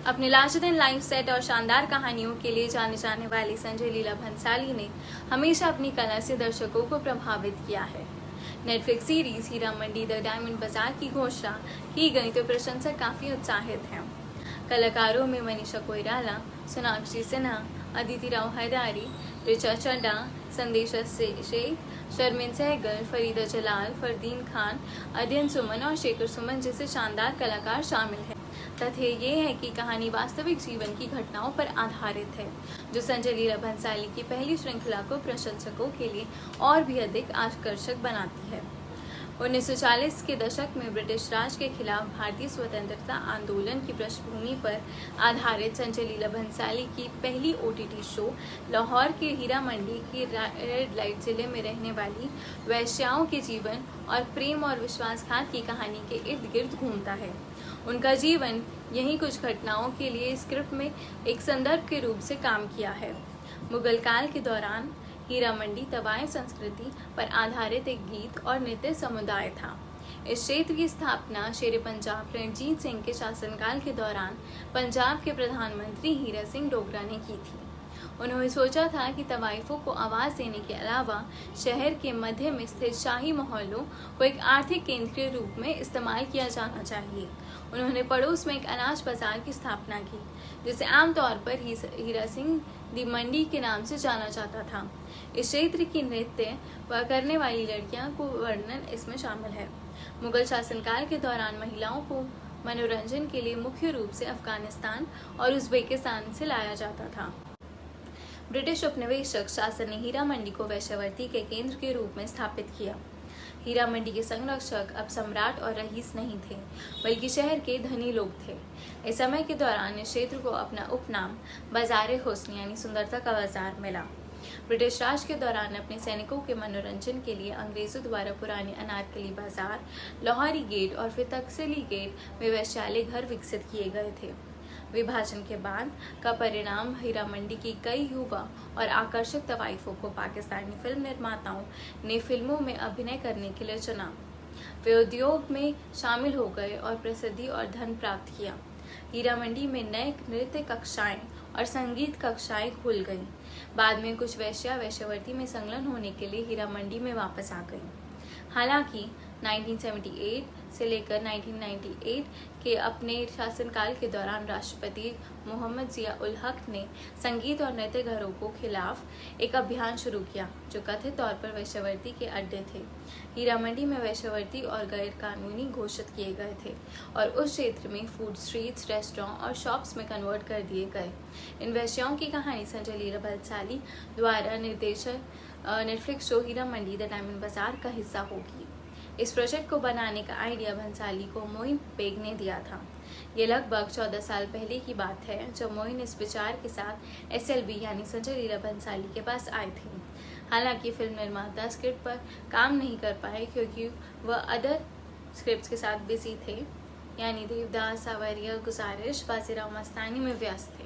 अपने larger than life set और शानदार कहानियों के लिए जाने जाने वाली संजय लीला भंसाली ने हमेशा अपनी कला से दर्शकों को प्रभावित किया है। Netflix series Heera Mandi the diamond bazaar की घोषणा की गई तो प्रशंसक काफी उत्साहित हैं। कलाकारों में मनीषा कोइराला, सोनाक्षी सिन्हा, अदिति राव हैदारी, ऋचा चड्डा, संदेशा शेख, शर्मिन सहगल, फरीदा जलाल, फरदीन खान, अध्ययन सुमन और शेखर सुमन जैसे शानदार कलाकार शामिल हैं। तथ्य ये है कि कहानी वास्तविक जीवन की घटनाओं पर आधारित है, जो संजय लीला भंसाली की पहली श्रृंखला को प्रशंसकों के लिए और भी अधिक आकर्षक बनाती है। 1940 के दशक में ब्रिटिश राज के खिलाफ भारतीय स्वतंत्रता आंदोलन की पृष्ठभूमि पर आधारित संजय लीला भंसाली की पहली OTT शो लाहौर के हीरा मंडी की रेड लाइट जिले में रहने वाली वैश्याओं के जीवन और प्रेम और विश्वासघात की कहानी के इर्द गिर्द घूमता है। उनका जीवन यही कुछ घटनाओं के लिए स्क्रिप्ट में एक संदर्भ के रूप से काम किया है। मुगल काल के दौरान हीरा मंडी तवायफ संस्कृति पर आधारित एक गीत और नृत्य समुदाय था। इस क्षेत्र की स्थापना शेर पंजाब रणजीत सिंह के शासनकाल के दौरान पंजाब के प्रधानमंत्री हीरा सिंह डोगरा ने की थी। उन्होंने सोचा था कि तवाइफों को आवाज़ देने के अलावा शहर के मध्य में स्थित शाही मोहल्लों को एक आर्थिक केंद्र के रूप में इस्तेमाल किया जाना चाहिए। उन्होंने पड़ोस में एक अनाज बाजार की स्थापना की, जिसे आमतौर पर हीरा सिंह दी मंडी के नाम से जाना जाता था। इस क्षेत्र की नृत्य करने वाली लड़कियां को वर्णन इसमें शामिल है। मुगल शासनकाल के दौरान महिलाओं को मनोरंजन के लिए मुख्य रूप से अफगानिस्तान और उज्बेकिस्तान से लाया जाता था। ब्रिटिश उपनिवेशक शासन ने हीरा मंडी को वैश्यावृत्ति के केंद्र के रूप में स्थापित किया। हीरा मंडी के संरक्षक अब सम्राट और रईस नहीं थे, बल्कि शहर के धनी लोग थे। इस समय के दौरान इस क्षेत्र को अपना उपनाम बाजार हुस्न यानी सुंदरता का बाजार मिला। ब्रिटिश राज के दौरान अपने सैनिकों के मनोरंजन के लिए अंग्रेजों द्वारा पुराने अनारकली बाजार, लाहौरी गेट और फिर तकसीली गेट में वैश्यालय घर विकसित किए गए थे। विभाजन के बाद का परिणाम हीरा मंडी की कई युवा और आकर्षक तवाइफों को पाकिस्तानी फिल्म निर्माताओं ने फिल्मों में अभिनय करने के लिए चुना। वे उद्योग में शामिल हो गए और प्रसिद्धि और धन प्राप्त किया। हीरा मंडी में नए नृत्य कक्षाएं और संगीत कक्षाएं खुल गईं। बाद में कुछ वैश्यावृत्ति में संलग्न होने के लिए हीरा मंडी में वापस आ गईं। हालांकि 1978 से लेकर 1998 के अपने शासनकाल के दौरान राष्ट्रपति मोहम्मद जिया उल हक ने संगीत और नृत्य घरों को खिलाफ एक अभियान शुरू किया, जो कथित तौर पर वैश्यावृत्ति के अड्डे थे। हीरा मंडी में वैश्यावृत्ति और गैर कानूनी घोषित किए गए थे और उस क्षेत्र में फूड स्ट्रीट्स, रेस्टोरेंट और शॉप्स में कन्वर्ट कर दिए गए। इन वैश्याओं की कहानी संजय लीला भंसाली द्वारा निर्देशित Netflix show Heera Mandi the diamond bazaar का हिस्सा होगी। इस प्रोजेक्ट को बनाने का आइडिया भंसाली को मोइन बेग ने दिया था। ये लगभग 14 साल पहले की बात है, जब मोइन इस विचार के साथ SLB यानी संजय लीला भंसाली के पास आए थे। हालांकि फिल्म निर्माता स्क्रिप्ट पर काम नहीं कर पाए क्योंकि वह अदर स्क्रिप्ट्स के साथ बिजी थे, यानी देवदास, सावरिया, गुजारिश, बाजीराव मस्तानी में व्यस्त थे।